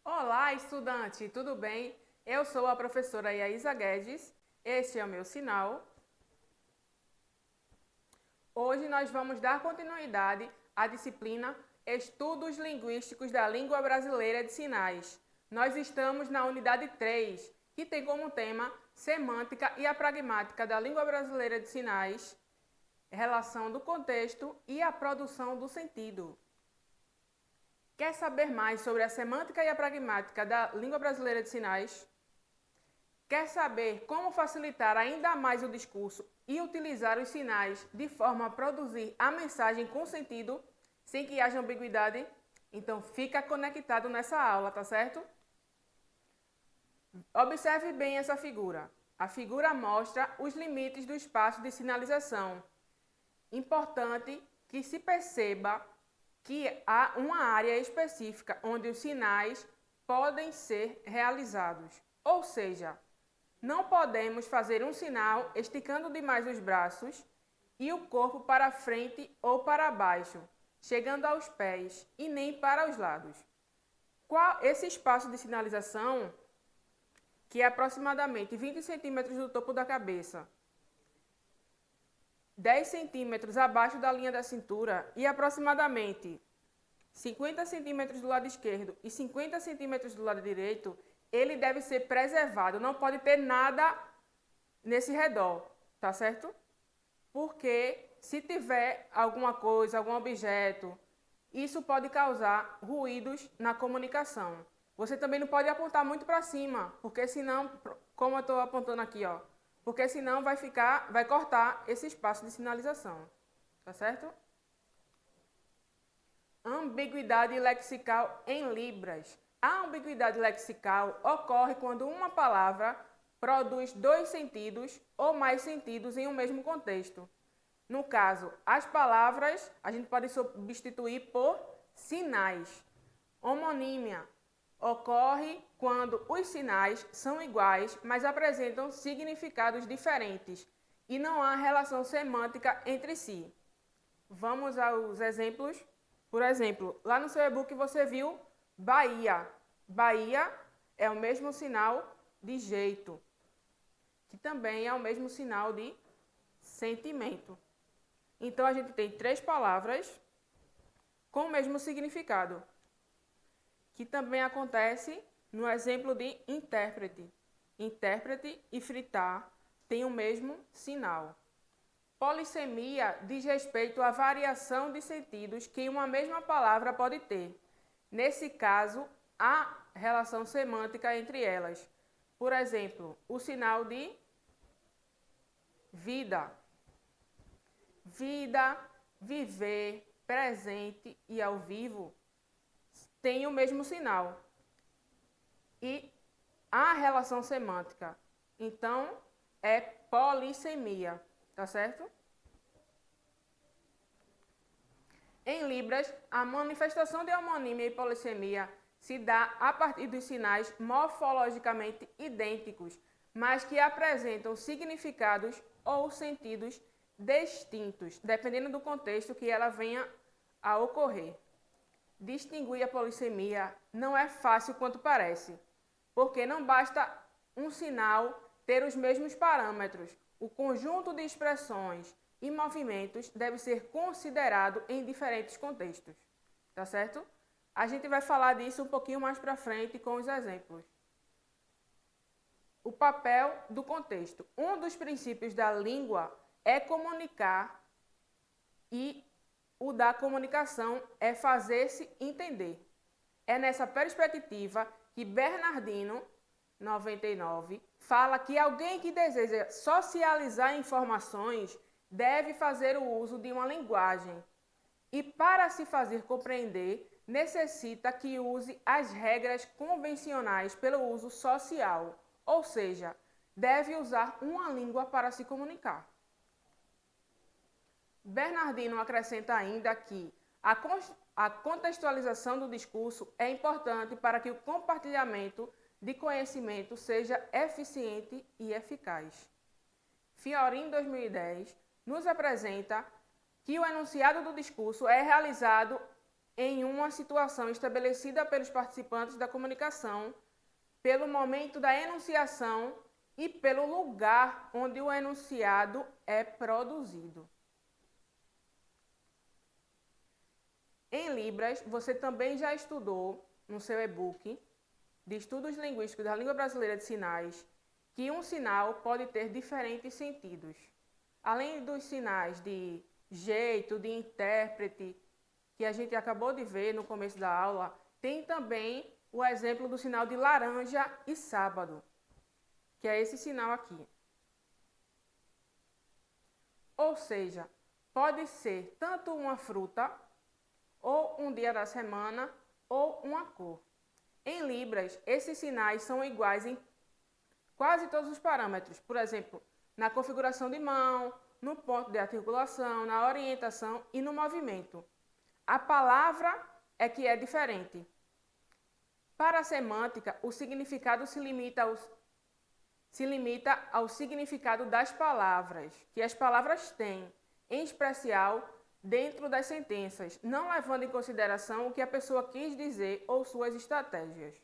Olá, estudante, tudo bem? Eu sou a professora Yaísa Guedes, este é o meu sinal. Hoje nós vamos dar continuidade à disciplina Estudos Linguísticos da Língua Brasileira de Sinais. Nós estamos na unidade 3, que tem como tema Semântica e a Pragmática da Língua Brasileira de Sinais, relação do contexto e a produção do sentido. Quer saber mais sobre a semântica e a pragmática da língua brasileira de sinais? Quer saber como facilitar ainda mais o discurso e utilizar os sinais de forma a produzir a mensagem com sentido, sem que haja ambiguidade? Então fica conectado nessa aula, tá certo? Observe bem essa figura. A figura mostra os limites do espaço de sinalização. Importante que se perceba que há uma área específica onde os sinais podem ser realizados. Ou seja, não podemos fazer um sinal esticando demais os braços e o corpo para frente ou para baixo, chegando aos pés e nem para os lados. Esse espaço de sinalização, que é aproximadamente 20 centímetros do topo da cabeça, 10 centímetros abaixo da linha da cintura e aproximadamente 50 centímetros do lado esquerdo e 50 centímetros do lado direito, ele deve ser preservado, não pode ter nada nesse redor, tá certo? Porque se tiver alguma coisa, algum objeto, isso pode causar ruídos na comunicação. Você também não pode apontar muito para cima, porque senão, como eu estou apontando aqui, ó, porque senão vai cortar esse espaço de sinalização, tá certo? Ambiguidade lexical em libras. A ambiguidade lexical ocorre quando uma palavra produz dois sentidos ou mais sentidos em um mesmo contexto. No caso, as palavras a gente pode substituir por sinais. Homonímia ocorre quando os sinais são iguais, mas apresentam significados diferentes e não há relação semântica entre si. Vamos aos exemplos. Por exemplo, lá no seu e-book você viu Bahia. Bahia é o mesmo sinal de jeito, que também é o mesmo sinal de sentimento. Então a gente tem três palavras com o mesmo significado, que também acontece no exemplo de intérprete. Intérprete e fritar têm o mesmo sinal. Polissemia diz respeito à variação de sentidos que uma mesma palavra pode ter. Nesse caso, há relação semântica entre elas. Por exemplo, o sinal de vida. Vida, viver, presente e ao vivo têm o mesmo sinal. E há relação semântica. Então, é polissemia. Tá certo? Em Libras, a manifestação de homonímia e polissemia se dá a partir dos sinais morfologicamente idênticos, mas que apresentam significados ou sentidos distintos, dependendo do contexto que ela venha a ocorrer. Distinguir a polissemia não é fácil quanto parece, porque não basta um sinal ter os mesmos parâmetros. O conjunto de expressões e movimentos deve ser considerado em diferentes contextos, tá certo? A gente vai falar disso um pouquinho mais para frente com os exemplos. O papel do contexto. Um dos princípios da língua é comunicar e o da comunicação é fazer-se entender. É nessa perspectiva que Bernardino, 99, fala que alguém que deseja socializar informações deve fazer o uso de uma linguagem e, para se fazer compreender, necessita que use as regras convencionais pelo uso social, ou seja, deve usar uma língua para se comunicar. Bernardino acrescenta ainda que A contextualização do discurso é importante para que o compartilhamento de conhecimento seja eficiente e eficaz. Fiorin, 2010, nos apresenta que o enunciado do discurso é realizado em uma situação estabelecida pelos participantes da comunicação, pelo momento da enunciação e pelo lugar onde o enunciado é produzido. Em Libras, você também já estudou no seu e-book de Estudos Linguísticos da Língua Brasileira de Sinais que um sinal pode ter diferentes sentidos. Além dos sinais de jeito, de intérprete, que a gente acabou de ver no começo da aula, tem também o exemplo do sinal de laranja e sábado, que é esse sinal aqui. Ou seja, pode ser tanto uma fruta, ou um dia da semana, ou uma cor. Em Libras, esses sinais são iguais em quase todos os parâmetros. Por exemplo, na configuração de mão, no ponto de articulação, na orientação e no movimento. A palavra é que é diferente. Para a semântica, o significado se limita ao significado das palavras, que as palavras têm, em especial dentro das sentenças, não levando em consideração o que a pessoa quis dizer ou suas estratégias.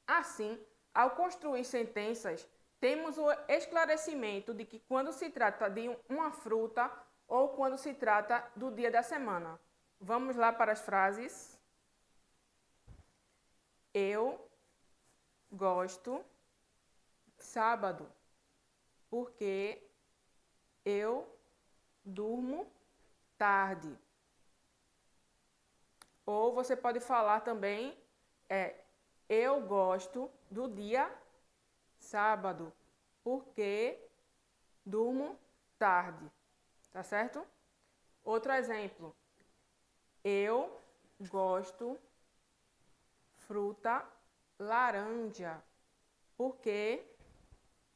Assim, ao construir sentenças, temos o esclarecimento de que quando se trata de uma fruta ou quando se trata do dia da semana. Vamos lá para as frases. Eu gosto sábado, porque eu durmo tarde. Ou você pode falar também, eu gosto do dia sábado, porque durmo tarde. Tá certo? Outro exemplo. Eu gosto fruta laranja, porque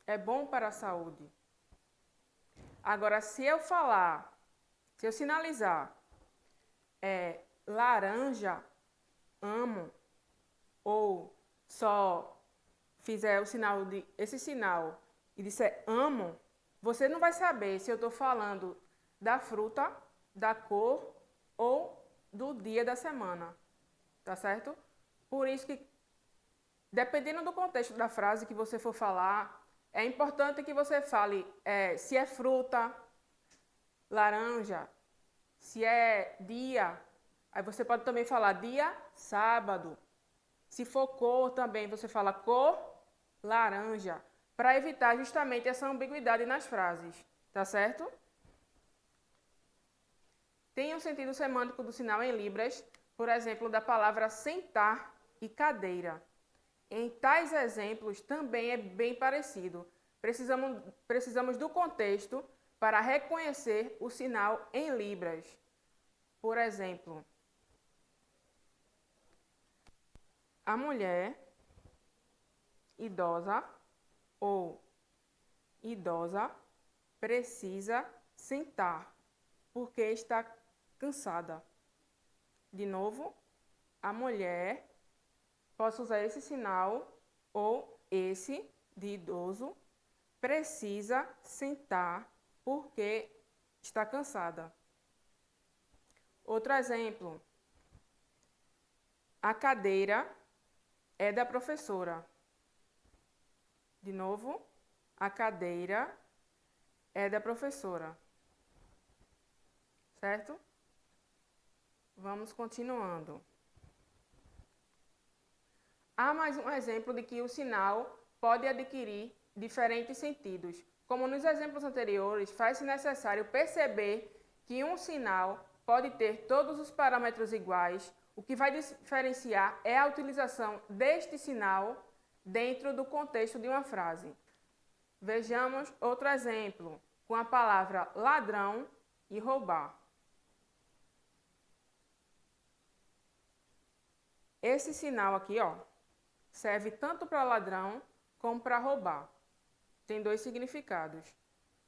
é bom para a saúde. Agora, se eu sinalizar laranja, amo, ou só fizer esse sinal e disser amo, você não vai saber se eu estou falando da fruta, da cor ou do dia da semana. Tá certo? Por isso que, dependendo do contexto da frase que você for falar, é importante que você fale se é fruta, laranja, se é dia. Aí você pode também falar dia, sábado. Se for cor também, você fala cor, laranja, para evitar justamente essa ambiguidade nas frases. Tá certo? Tem um sentido semântico do sinal em Libras, por exemplo, da palavra sentar e cadeira. Em tais exemplos também é bem parecido. Precisamos do contexto para reconhecer o sinal em Libras. Por exemplo, a mulher idosa ou idosa precisa sentar porque está cansada. De novo, a mulher, posso usar esse sinal ou esse de idoso, precisa sentar porque está cansada. Outro exemplo, a cadeira é da professora. De novo, a cadeira é da professora. Certo? Vamos continuando. Há mais um exemplo de que o sinal pode adquirir diferentes sentidos. Como nos exemplos anteriores, faz-se necessário perceber que um sinal pode ter todos os parâmetros iguais. O que vai diferenciar é a utilização deste sinal dentro do contexto de uma frase. Vejamos outro exemplo, com a palavra ladrão e roubar. Esse sinal aqui, serve tanto para ladrão como para roubar. Tem dois significados.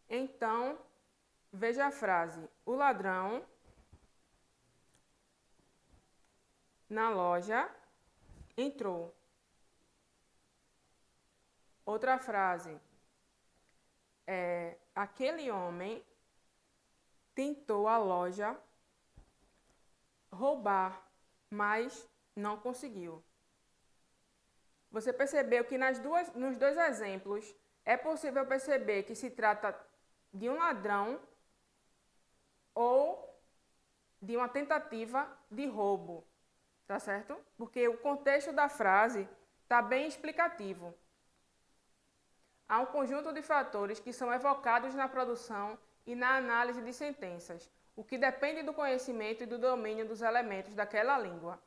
Então, veja a frase. O ladrão na loja entrou. Outra frase é: aquele homem tentou a loja roubar, mas não conseguiu. Você percebeu que nos dois exemplos é possível perceber que se trata de um ladrão ou de uma tentativa de roubo, tá certo? Porque o contexto da frase está bem explicativo. Há um conjunto de fatores que são evocados na produção e na análise de sentenças, o que depende do conhecimento e do domínio dos elementos daquela língua.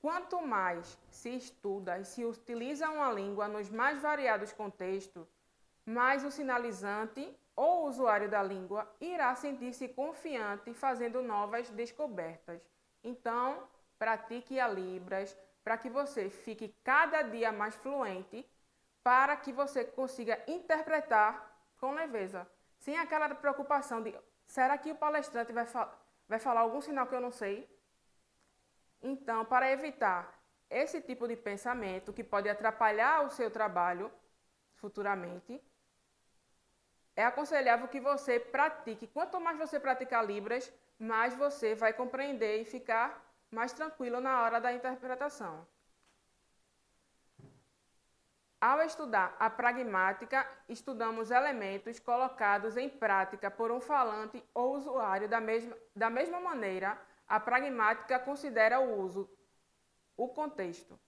Quanto mais se estuda e se utiliza uma língua nos mais variados contextos, mais o sinalizante ou usuário da língua irá sentir-se confiante fazendo novas descobertas. Então, pratique a Libras para que você fique cada dia mais fluente, para que você consiga interpretar com leveza, sem aquela preocupação de: será que o palestrante vai falar algum sinal que eu não sei? Então, para evitar esse tipo de pensamento que pode atrapalhar o seu trabalho futuramente, é aconselhável que você pratique. Quanto mais você praticar Libras, mais você vai compreender e ficar mais tranquilo na hora da interpretação. Ao estudar a pragmática, estudamos elementos colocados em prática por um falante ou usuário da mesma maneira. A pragmática considera o uso, o contexto.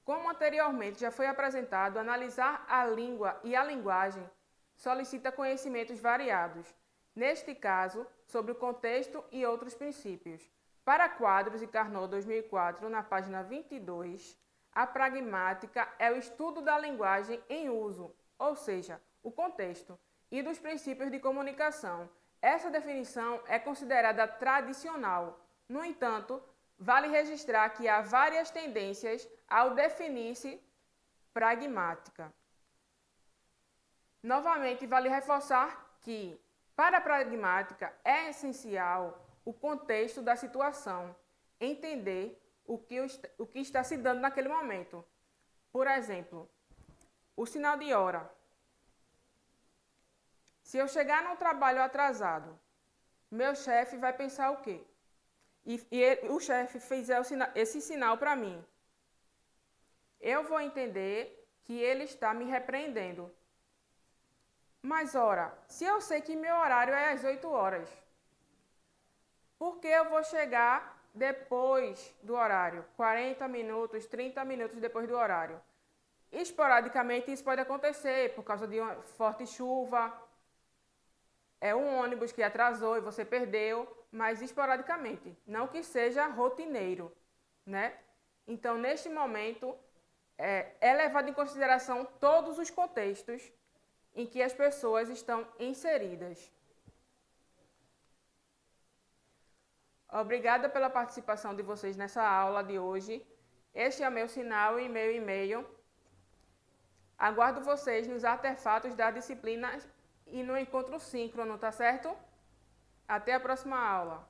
Como anteriormente já foi apresentado, analisar a língua e a linguagem solicita conhecimentos variados, neste caso, sobre o contexto e outros princípios. Para Quadros e Carnot, 2004, na página 22, a pragmática é o estudo da linguagem em uso, ou seja, o contexto, e dos princípios de comunicação. Essa definição é considerada tradicional. No entanto, vale registrar que há várias tendências ao definir-se pragmática. Novamente, vale reforçar que, para a pragmática, é essencial o contexto da situação, entender o que está se dando naquele momento. Por exemplo, o sinal de hora. Se eu chegar no trabalho atrasado, meu chefe vai pensar o quê? O chefe fizer esse sinal para mim, eu vou entender que ele está me repreendendo. Mas, ora, se eu sei que meu horário é às 8 horas, por que eu vou chegar depois do horário? 40 minutos, 30 minutos depois do horário. Esporadicamente isso pode acontecer por causa de uma forte chuva, é um ônibus que atrasou e você perdeu, mas esporadicamente, não que seja rotineiro, né? Então, neste momento, é levado em consideração todos os contextos em que as pessoas estão inseridas. Obrigada pela participação de vocês nessa aula de hoje. Este é o meu sinal e meu e-mail. Aguardo vocês nos artefatos da disciplina e no encontro síncrono, tá certo? Até a próxima aula.